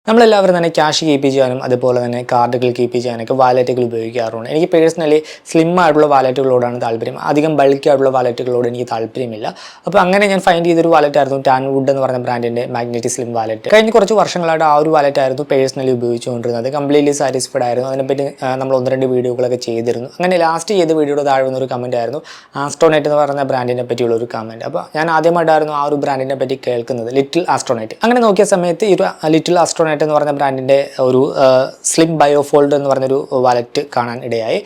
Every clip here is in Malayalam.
നമ്മളെല്ലാവരും തന്നെ ക്യാഷ് കീപ്പ് ചെയ്യാനും അതുപോലെ തന്നെ കാർഡുകൾ കീപ്പ് ചെയ്യാനൊക്കെ വാലറ്റുകൾ ഉപയോഗിക്കാറുണ്ട്. എനിക്ക് പേഴ്സണലി സ്ലിം ആയിട്ടുള്ള വാലറ്റുകളോടാണ് താല്പര്യം. അധികം ബൾക്കി ആയിട്ടുള്ള വാലറ്റുകളോട് എനിക്ക് താല്പര്യമില്ല. അപ്പോൾ അങ്ങനെ ഞാൻ ഫൈൻഡ് ചെയ്തൊരു വാലറ്റായിരുന്നു ടാൻവുഡ് എന്ന് പറഞ്ഞ ബ്രാൻഡിൻ്റെ മാഗ്നറ്റിക് സ്ലിം വാലറ്റ്. കഴിഞ്ഞ കുറച്ച് വർഷങ്ങളായിട്ട് ആ ഒരു വാലറ്റായിരുന്നു പേഴ്സണലി ഉപയോഗിച്ചുകൊണ്ടിരുന്നത്. കംപ്ലീറ്റ്ലി സാറ്റിസ്ഫൈഡ് ആയിരുന്നു. അതിനെപ്പറ്റി നമ്മൾ 1-2 വീഡിയോകളൊക്കെ ചെയ്തിരുന്നു. അങ്ങനെ ലാസ്റ്റ് ചെയ്ത വീഡിയോയുടെ താഴെ വന്നൊരു കമൻറ്റ് ആയിരുന്നു ആസ്ട്രോനെറ്റ് എന്ന് പറയുന്ന ബ്രാൻഡിനെ പറ്റിയുള്ള ഒരു കമൻറ്റ്. അപ്പോൾ ഞാൻ ആദ്യമായിട്ടായിരുന്നു ആ ഒരു ബ്രാൻഡിനെ പറ്റി കേൾക്കുന്നത്, ലിറ്റിൽ ആസ്ട്രോനെറ്റ്. അങ്ങനെ നോക്കിയ സമയത്ത് ഈ ഒരു ലിറ്റിൽ ആസ്ട്രോനെറ്റ് എന്ന് പറഞ്ഞ ബ്രാൻഡിൻ്റെ ഒരു സ്ലിം ബയോഫോൾഡ് എന്ന് പറഞ്ഞൊരു വാലറ്റ് കാണാൻ ഇടയായി.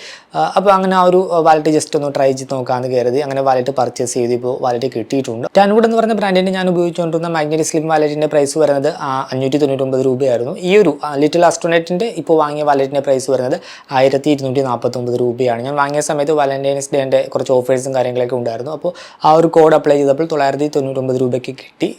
അപ്പോൾ അങ്ങനെ ആ ഒരു വാലറ്റ് ജസ്റ്റ് ഒന്ന് ട്രൈ ചെയ്ത് നോക്കാമെന്ന് കരുതി അങ്ങനെ വാലറ്റ് പർച്ചേസ് ചെയ്ത് ഇപ്പോൾ വാലറ്റ് കിട്ടിയിട്ടുണ്ട്. ടാൻവുഡ് എന്ന് പറഞ്ഞ ബ്രാൻഡിൻ്റെ ഞാൻ ഉപയോഗിച്ചുകൊണ്ടിരുന്ന മാഗ്നറ്റിക് സ്ലിം വാലറ്റിൻ്റെ പ്രൈസ് വരുന്നത് 599 രൂപയായിരുന്നു. ഈ ഒരു ലിറ്റിൽ ആസ്ട്രോനെറ്റിൻ്റെ ഇപ്പോൾ വാങ്ങിയ വാലറ്റിൻ്റെ പ്രൈസ് വരുന്നത് 1249 രൂപയാണ്. ഞാൻ വാങ്ങിയ സമയത്ത് വാലന്റൈൻസ് ഡേൻ്റെ കുറച്ച് ഓഫേഴ്സും കാര്യങ്ങളൊക്കെ ഉണ്ടായിരുന്നു. അപ്പോൾ ആ ഒരു കോഡ് അപ്ലൈ ചെയ്തപ്പോൾ 999 രൂപയ്ക്ക് കിട്ടി.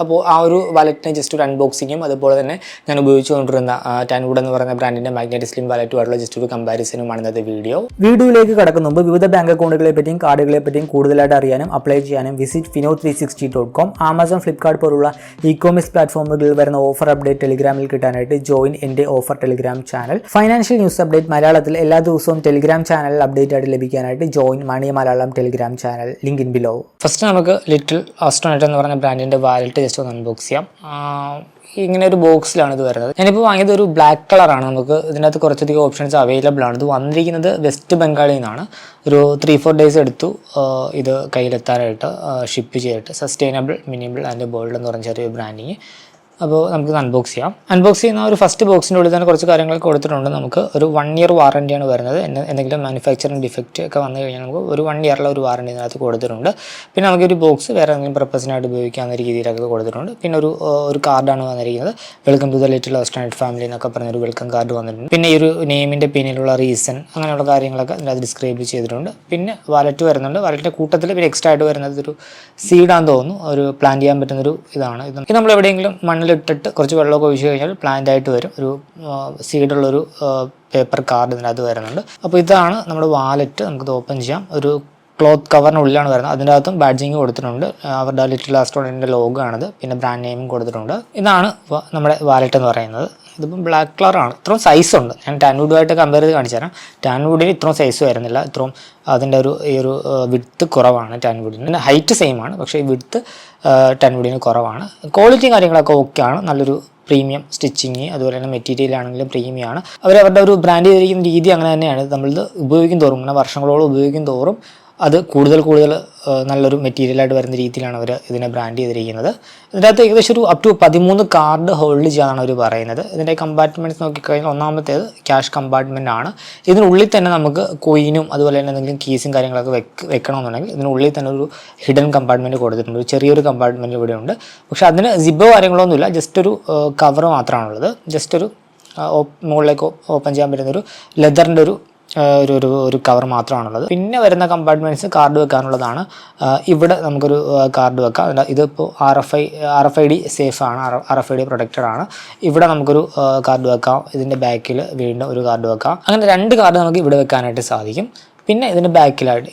അപ്പോൾ ആ ഒരു വാലറ്റിനെ ജസ്റ്റ് ഒരു അൺബോക്സിങ്ങും അതുപോലെ തന്നെ ഞാൻ ഉപയോഗിച്ചുകൊണ്ടിരുന്ന ടാൻവുഡ് എന്ന് പറയുന്ന ബ്രാൻഡിൻ്റെ മാഗ്നറ്റിക് സ്ലിം വാലറ്റുമായിട്ടുള്ള ജസ്റ്റ് ഒരു കമ്പാരിസനുമാണ് ഇന്നത്തെ വീഡിയോയിലേക്ക് കടക്കും മുമ്പ് വിവിധ ബാങ്ക് അക്കൗണ്ടുകളെ പറ്റിയും കാർഡുകളെ പറ്റിയും കൂടുതലായിട്ട് അറിയാനും അപ്ലൈ ചെയ്യാനും വിസിറ്റ് fino360.com, ആമസോൺ, ഫ്ലിപ്കാർട്ട് പോലുള്ള ഇ-കോമേഴ്സ് പ്ലാറ്റ്ഫോമുകളിൽ വരുന്ന ഓഫർ അപ്ഡേറ്റ് ടെലിഗ്രാമിൽ കിട്ടാനായിട്ട് ജോയിൻ എൻ്റെ offer Telegram channel. Financial news update മലയാളത്തിൽ എല്ലാ ദിവസവും ടെലിഗ്രാം ചാനലിൽ അപ്ഡേറ്റ് ആയിട്ട് ലഭിക്കാനായിട്ട് join money Malayalam Telegram channel, link in below. First നമുക്ക് ലിറ്റിൽ ആസ്ട്രോനെറ്റ് എന്ന് പറഞ്ഞ ബ്രാൻഡിൻ്റെ വാലറ്റ് ജസ്റ്റ് ഒന്ന് അൺബോക്സ് ചെയ്യാം. ഇങ്ങനെ ഒരു ബോക്സിലാണ് ഇത് വരുന്നത്. ഞാനിപ്പോൾ വാങ്ങിയത് ഒരു ബ്ലാക്ക് കളറാണ്. നമുക്ക് ഇതിനകത്ത് കുറച്ചധികം ഓപ്ഷൻസ് അവൈലബിൾ ആണ്. ഇത് വന്നിരിക്കുന്നത് വെസ്റ്റ് ബംഗാളിൽ നിന്നാണ്. ഒരു 3-4 ഡേയ്സ് എടുത്തു ഇത് കയ്യിലെത്താനായിട്ട്, ഷിപ്പ് ചെയ്തിട്ട്. സസ്റ്റൈനബിൾ, മിനിമബിൾ ആൻഡ് ബോൾഡ് എന്ന് പറഞ്ഞ ചെറിയ ബ്രാൻഡിങ്. അപ്പോൾ നമുക്കിത് അൺബോക്സ് ചെയ്യാം. അൺബോക്സ് ചെയ്യുന്ന ഒരു ഫസ്റ്റ് ബോക്സിൻ്റെ ഉള്ളിൽ തന്നെ കുറച്ച് കാര്യങ്ങളൊക്കെ കൊടുത്തിട്ടുണ്ട്. നമുക്ക് ഒരു 1 ഇയർ വാറൻറ്റിയാണ് വരുന്നത്. എന്തെങ്കിലും മാനുഫാക്ചറിങ് ഡിഫക്റ്റ് ഒക്കെ വന്നു കഴിഞ്ഞാൽ നമുക്ക് ഒരു 1 ഇയറിലെ ഒരു വാറൻറ്റി ഇതിനകത്ത് കൊടുത്തിട്ടുണ്ട്. പിന്നെ നമുക്കൊരു ബോക്സ് വേറെ എന്തെങ്കിലും പർപ്പസിനായിട്ട് ഉപയോഗിക്കാവുന്ന രീതിയിലൊക്കെ കൊടുത്തിട്ടുണ്ട്. പിന്നെ ഒരു കാർഡാണ് വന്നിരിക്കുന്നത്. Welcome to the little astronaut family എന്നൊക്കെ പറഞ്ഞൊരു വെൽക്കം കാർഡ് വന്നിട്ടുണ്ട്. പിന്നെ ഈ ഒരു നെയിമിൻ്റെ പിന്നിലുള്ള റീസൺ അങ്ങനെയുള്ള കാര്യങ്ങളൊക്കെ ഇതിനകത്ത് ഡിസ്ക്രൈബ് ചെയ്തിട്ടുണ്ട്. പിന്നെ വാലറ്റ് വരുന്നുണ്ട്. വാലറ്റിൻ്റെ കൂട്ടത്തിൽ പിന്നെ എക്സ്ട്രാ ആയിട്ട് വരുന്നത് ഒരു സീഡാന്ന് തോന്നുന്നു. ഒരു പ്ലാൻ ചെയ്യാൻ പറ്റുന്നൊരു ഇതാണ്. ഇത് നമ്മൾ എവിടെയെങ്കിലും മണ്ണിലിട്ടിട്ട് കുറച്ച് വെള്ളമൊക്കെ ഒഴിച്ച് കഴിഞ്ഞാൽ പ്ലാന്റ് ആയിട്ട് വരും. ഒരു സീഡുള്ളൊരു പേപ്പർ കാർഡ് ഇതിനകത്ത് വരുന്നുണ്ട്. അപ്പോൾ ഇതാണ് നമ്മുടെ വാലറ്റ്. നമുക്കിത് ഓപ്പൺ ചെയ്യാം. ഒരു ക്ലോത്ത് കവറിനുള്ളിലാണ് വരുന്നത്. അതിൻ്റെ അകത്തും ബാഡ്ജിങ് കൊടുത്തിട്ടുണ്ട്. അവരുടെ ലിറ്റിൽ ആസ്ട്രോനെറ്റിൻ്റെ ലോഗോ ആണത്. പിന്നെ ബ്രാൻഡ് നെയിമും കൊടുത്തിട്ടുണ്ട്. ഇതാണ് നമ്മുടെ വാലറ്റ് എന്ന് പറയുന്നത്. ഇതിപ്പം ബ്ലാക്ക് കളറാണ്. ഇത്രയും സൈസ് ഉണ്ട്. ഞാൻ ടാൻവുഡുമായിട്ട് കമ്പയർ ചെയ്ത് കാണിച്ചു തരാം. ടാൻവുഡിന് ഇത്രയും സൈസ് വരുന്നില്ല. ഇത്രയും അതിൻ്റെ ഈ ഒരു വിഡ്ത്ത് കുറവാണ് ടാൻവുഡിന്. പിന്നെ ഹൈറ്റ് സെയിം ആണ്, പക്ഷേ ഈ വിഡ്ത്ത് ടാൻവുഡിന് കുറവാണ്. ക്വാളിറ്റിയും കാര്യങ്ങളൊക്കെ ഓക്കെയാണ്. നല്ലൊരു പ്രീമിയം സ്റ്റിച്ചിങ്, അതുപോലെ തന്നെ മെറ്റീരിയൽ ആണെങ്കിലും പ്രീമിയമാണ്. അവരുടെ ഒരു ബ്രാൻഡ് ചെയ്തിരിക്കുന്ന രീതി അങ്ങനെ തന്നെയാണ്. നമ്മളിത് ഉപയോഗിക്കും തോറും, അങ്ങനെ വർഷങ്ങളോളം ഉപയോഗിക്കും തോറും അത് കൂടുതൽ നല്ലൊരു മെറ്റീരിയലായിട്ട് വരുന്ന രീതിയിലാണ് അവർ ഇതിനെ ബ്രാൻഡ് ചെയ്തിരിക്കുന്നത്. ഇതിനകത്ത് ഏകദേശം ഒരു അപ് ടു 13 കാർഡ് ഹോൾഡ് ചെയ്യാനാണ് അവർ പറയുന്നത്. ഇതിൻ്റെ കമ്പാർട്ട്മെൻറ്റ്സ് നോക്കിക്കഴിഞ്ഞാൽ ഒന്നാമത്തേത് ക്യാഷ് കമ്പാർട്ട്മെൻ്റ് ആണ്. ഇതിനുള്ളിൽ തന്നെ നമുക്ക് കോയിനും അതുപോലെ തന്നെ എന്തെങ്കിലും കീസും കാര്യങ്ങളൊക്കെ വെക്കണമെന്നുണ്ടെങ്കിൽ ഇതിനുള്ളിൽ തന്നെ ഒരു ഹിഡൻ കമ്പാർട്ട്മെൻറ്റ് കൊടുത്തിട്ടുണ്ട്. ഒരു ചെറിയൊരു കമ്പാർട്ട്മെൻറ്റ് ഇവിടെ ഉണ്ട്. പക്ഷേ അതിന് സിബോ കാര്യങ്ങളൊന്നുമില്ല. ജസ്റ്റ് ഒരു കവർ മാത്രമാണുള്ളത്. ജസ്റ്റ് ഒരു മുകളിലേക്ക് ഓപ്പൺ ചെയ്യാൻ പറ്റുന്നൊരു ലെതറിൻ്റെ ഒരു കവർ മാത്രമാണുള്ളത്. പിന്നെ വരുന്ന കമ്പാർട്ട്മെൻറ്റ്സ് കാർഡ് വെക്കാനുള്ളതാണ്. ഇവിടെ നമുക്കൊരു കാർഡ് വെക്കാം. ഇതിപ്പോൾ RFID സേഫ് ആണ്, RFID പ്രൊട്ടക്റ്റഡ് ആണ്. ഇവിടെ നമുക്കൊരു കാർഡ് വെക്കാം. ഇതിൻ്റെ ബാക്കിൽ വീണ്ടും ഒരു കാർഡ് വെക്കാം. അങ്ങനെ 2 കാർഡ് നമുക്ക് ഇവിടെ വെക്കാനായിട്ട് സാധിക്കും. പിന്നെ ഇതിൻ്റെ ബാക്കിലായിട്ട്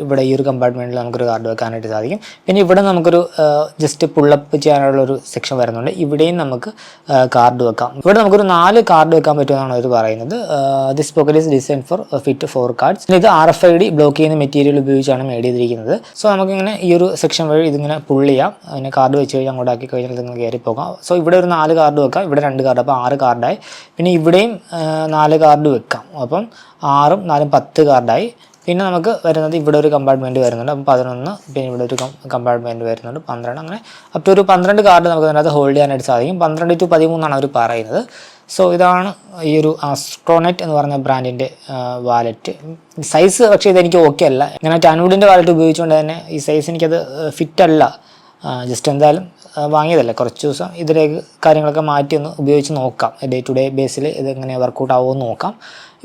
ഇവിടെ ഈ ഒരു കമ്പാർട്ട്മെൻറ്റിൽ നമുക്കൊരു കാർഡ് വെക്കാനായിട്ട് സാധിക്കും. പിന്നെ ഇവിടെ നമുക്കൊരു ജസ്റ്റ് പുള്ളപ്പ് ചെയ്യാനുള്ളൊരു സെക്ഷൻ വരുന്നുണ്ട്. ഇവിടെയും നമുക്ക് കാർഡ് വെക്കാം. ഇവിടെ നമുക്കൊരു 4 കാർഡ് വെക്കാൻ പറ്റുമെന്നാണ് അവർ പറയുന്നത്. This pocket is design for fit 4 cards. ഇത് RFID ബ്ലോക്ക് ചെയ്യുന്ന മെറ്റീരിയൽ ഉപയോഗിച്ചാണ് മേഡ് ചെയ്തിരിക്കുന്നത്. സോ നമുക്കിങ്ങനെ ഈ ഒരു സെക്ഷൻ വഴി ഇതിങ്ങനെ പുള്ള് ചെയ്യാം. അതിനെ കാർഡ് വെച്ച് കഴിഞ്ഞാൽ അങ്ങോട്ടാക്കി കഴിഞ്ഞാൽ ഇതിങ്ങനെ കയറി പോകാം. സോ ഇവിടെ ഒരു 4 കാർഡ് വെക്കാം. ഇവിടെ 2 കാർഡ്, അപ്പോൾ 6 കാർഡായി. പിന്നെ ഇവിടെയും 4 കാർഡ് വെക്കാം. അപ്പം 6ഉം 4ഉം 10 കാർഡായി. പിന്നെ നമുക്ക് വരുന്നത് ഇവിടെ ഒരു കമ്പാർട്ട്മെൻറ്റ് വരുന്നുണ്ട്. അപ്പം 11, പിന്നെ ഇവിടെ ഒരു കമ്പാർട്ട്മെൻറ്റ് വരുന്നുണ്ട് 12. അങ്ങനെ അപ് ടു ഒരു 12 കാർഡ് നമുക്ക് അതിനകത്ത് ഹോൾഡ് ചെയ്യാനായിട്ട് സാധിക്കും. 12 to 13 അവർ പറയുന്നത്. സോ ഇതാണ് ഈ ഒരു ആസ്ട്രോനെറ്റ് എന്ന് പറഞ്ഞ ബ്രാൻഡിൻ്റെ വാലറ്റ്. സൈസ് പക്ഷേ ഇതെനിക്ക് ഓക്കെ അല്ല. ഞാൻ ടാൻവുഡിൻ്റെ വാലറ്റ് ഉപയോഗിച്ചുകൊണ്ട് തന്നെ ഈ സൈസ് എനിക്കത് ഫിറ്റല്ല. ജസ്റ്റ് എന്തായാലും വാങ്ങിയതല്ലേ, കുറച്ച് ദിവസം ഇതിലേക്ക് കാര്യങ്ങളൊക്കെ മാറ്റി ഒന്ന് ഉപയോഗിച്ച് നോക്കാം. ഡേ ടു ഡേ ബേസിൽ ഇതെങ്ങനെ വർക്കൗട്ട് ആവുമെന്ന് നോക്കാം.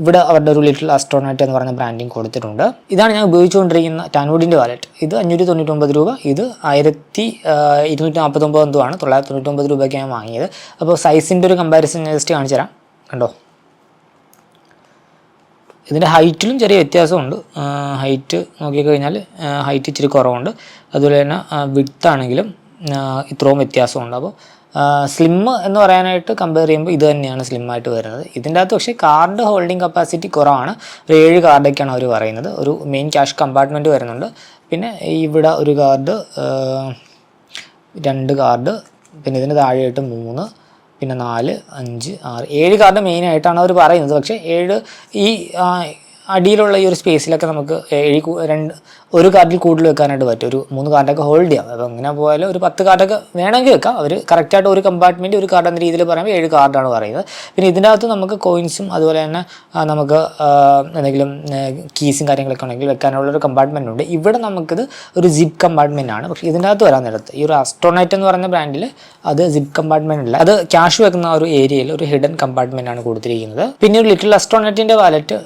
ഇവിടെ അവരുടെ ഒരു ലിറ്റിൽ ആസ്ട്രോനെറ്റ് എന്ന് പറഞ്ഞ ബ്രാൻഡിങ് കൊടുത്തിട്ടുണ്ട്. ഇതാണ് ഞാൻ ഉപയോഗിച്ചുകൊണ്ടിരിക്കുന്ന ടാൻവുഡിൻ്റെ വാലറ്റ്. ഇത് 599 രൂപ. ഇത് 1249 എന്തോ ആണ്. 999 രൂപയ്ക്ക് ഞാൻ വാങ്ങിയത്. അപ്പോൾ സൈസിൻ്റെ ഒരു കമ്പാരിസൺ ജസ്റ്റ് കാണിച്ചു തരാം. കണ്ടോ, ഇതിൻ്റെ ഹൈറ്റിലും ചെറിയ വ്യത്യാസമുണ്ട്. ഹൈറ്റ് നോക്കിക്കഴിഞ്ഞാൽ ഹൈറ്റ് ഇച്ചിരി കുറവുണ്ട്. അതുപോലെ തന്നെ വിഡ്ത്ത് ആണെങ്കിലും ഇത്രയും വ്യത്യാസമുണ്ട്. അപ്പോൾ സ്ലിം എന്ന് പറയാനായിട്ട് കമ്പയർ ചെയ്യുമ്പോൾ ഇത് തന്നെയാണ് സ്ലിം ആയിട്ട് വരുന്നത്. ഇതിൻ്റെ അകത്ത് പക്ഷേ കാർഡ് ഹോൾഡിംഗ് കപ്പാസിറ്റി കുറവാണ്. ഒരു 7 കാർഡൊക്കെയാണ് അവർ പറയുന്നത്. ഒരു മെയിൻ ക്യാഷ് കമ്പാർട്ട്മെൻറ്റ് വരുന്നുണ്ട്. പിന്നെ ഇവിടെ ഒരു കാർഡ്, 2 കാർഡ്, പിന്നെ ഇതിന് താഴെയായിട്ട് 3, പിന്നെ 4, 5, 6, 7 കാർഡ് മെയിനായിട്ടാണ് അവർ പറയുന്നത്. പക്ഷേ 7 ഈ അടിയിലുള്ള ഈ ഒരു സ്പേസിലൊക്കെ നമുക്ക് ഒരു കാർഡിൽ കൂടുതൽ വെക്കാനായിട്ട് പറ്റും. ഒരു 3 കാർഡൊക്കെ ഹോൾഡ് ചെയ്യാം. അപ്പോൾ അങ്ങനെ പോയാൽ ഒരു 10 കാർഡൊക്കെ വേണമെങ്കിൽ വെക്കാം. അവർ കറക്റ്റായിട്ട് ഒരു കമ്പാർട്ട്മെൻറ്റ് ഒരു കാർഡ് എന്ന രീതിയിൽ പറയുമ്പോൾ 7 കാർഡാണ് പറയുന്നത്. പിന്നെ ഇതിൻ്റെ അകത്ത് നമുക്ക് കോയിൻസും അതുപോലെ തന്നെ നമുക്ക് എന്തെങ്കിലും കീസും കാര്യങ്ങളൊക്കെ ഉണ്ടെങ്കിൽ വെക്കാനുള്ളൊരു കമ്പാർട്ട്മെൻ്റ് ഉണ്ട്. ഇവിടെ നമുക്കിത് ഒരു സിപ്പ് കമ്പാർട്ട്മെൻ്റ് ആണ്. പക്ഷേ ഇതിൻ്റെ അകത്ത് വരാൻ നേരത്ത് ഈ ഒരു ആസ്ട്രോനൈറ്റ് എന്ന് പറയുന്ന ബ്രാൻഡിൽ അത് സിപ്പ് കമ്പാർട്ട്മെൻ്റ് അല്ല, അത് ക്യാഷ് വെക്കുന്ന ഒരു ഏരിയയിൽ ഒരു ഹിഡൻ കമ്പാർട്ട്മെൻ്റ് ആണ് കൊടുത്തിരിക്കുന്നത്. പിന്നെ ഒരു ലിറ്റിൽ ആസ്ട്രോനൈറ്റിൻ്റെ വാലറ്റ്,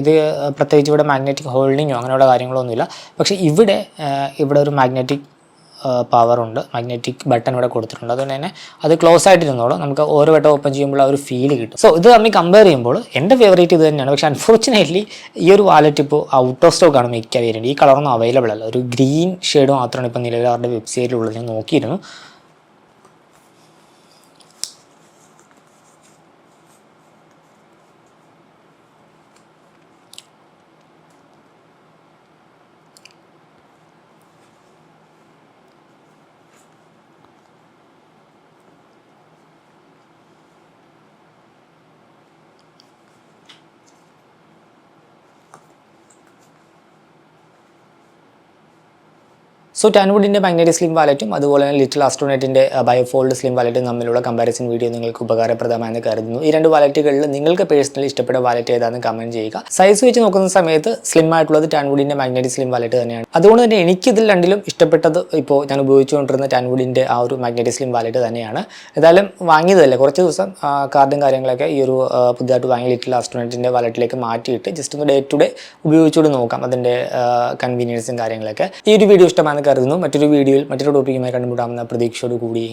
ഇത് പ്രത്യേകിച്ച് ഇവിടെ മാഗ്നറ്റിക് ഹോൾഡിങ്ങോ അങ്ങനെയുള്ള കാര്യങ്ങളൊന്നുമില്ല. പക്ഷേ ഇവിടെ ഒരു മാഗ്നറ്റിക് പവറുണ്ട്, മാഗ്നറ്റിക് ബട്ടൺ ഇവിടെ കൊടുത്തിട്ടുണ്ട്. അതുകൊണ്ട് തന്നെ അത് ക്ലോസ് ആയിട്ടിരുന്നോളൂ, നമുക്ക് ഓരോ വട്ടം ഓപ്പൺ ചെയ്യുമ്പോൾ ആ ഒരു ഫീൽ കിട്ടും. സോ ഇത് തമ്മിൽ കമ്പയർ ചെയ്യുമ്പോൾ എൻ്റെ ഫേവറേറ്റ് ഇത് തന്നെയാണ്. പക്ഷേ അൺഫോർച്ചുനേറ്റ്ലി ഈ ഒരു വാലറ്റ് ഇപ്പോൾ ഔട്ട് ഓഫ് സ്റ്റോക്ക് ആണ് മിക്ക വേരിയൻ്റ്. ഈ കളറൊന്നും അവൈലബിൾ അല്ല. ഒരു ഗ്രീൻ ഷെയ്ഡ് മാത്രമാണ് ഇപ്പോൾ നിലവിൽ അവരുടെ വെബ്സൈറ്റിലുള്ളത്. ഞാൻ നോക്കിയിരുന്നു. സോ ടാൻവുഡിൻ്റെ മാഗ്നറ്റിക് സ്ലിം വാലറ്റും അതുപോലെ തന്നെ ലിറ്റിൽ ആസ്ട്രോനൈറ്റിൻ്റെ ബയോഫോൾഡ് സ്ലിം വാലറ്റും തമ്മിലുള്ള കമ്പാരിസൺ വീഡിയോ നിങ്ങൾക്ക് ഉപകാരപ്രദമായെന്ന് കരുതുന്നു. ഈ 2 വാലറ്റുകളിൽ നിങ്ങൾക്ക് പേഴ്സണലി ഇഷ്ടപ്പെട്ട വാലറ്റ് ഏതാണെന്ന് കമൻറ്റ് ചെയ്യുക. സൈസ് വെച്ച് നോക്കുന്ന സമയത്ത് സ്ലിം ആയിട്ടുള്ളത് ടാൻവുഡിൻ്റെ മാഗ്നറ്റിക് സ്ലിം വാലറ്റ് തന്നെയാണ്. അതുകൊണ്ട് തന്നെ എനിക്കിതിൽ രണ്ടിലും ഇഷ്ടപ്പെട്ടത് ഇപ്പോൾ ഞാൻ ഉപയോഗിച്ചുകൊണ്ടിരുന്ന ടാൻവുഡിൻ്റെ ആ ഒരു മാഗ്നറ്റിക് സ്ലിം വാലറ്റ് തന്നെയാണ്. ഏതായാലും വാങ്ങിയതല്ലേ, കുറച്ച് ദിവസം കാർഡും കാര്യങ്ങളൊക്കെ ഈ ഒരു പുതിയതായിട്ട് വാങ്ങിയ ലിറ്റിൽ ആസ്ട്രോനൈറ്റിൻ്റെ വാലറ്റിലേക്ക് മാറ്റിയിട്ട് ജസ്റ്റ് ഒന്ന് ഡേ ടു ഡേ ഉപയോഗിച്ചുകൊണ്ട് നോക്കാം അതിൻ്റെ കൺവീനിയൻസും കാര്യങ്ങളൊക്കെ. ഈ ഒരു വീഡിയോ ഇഷ്ടമാണെന്ന് കരുതുന്നു. മറ്റൊരു വീഡിയോയിൽ മറ്റൊരു ടോപ്പിക്കുമായി കണ്ടുമുട്ടാമെന്ന പ്രതീക്ഷയോട് കൂടി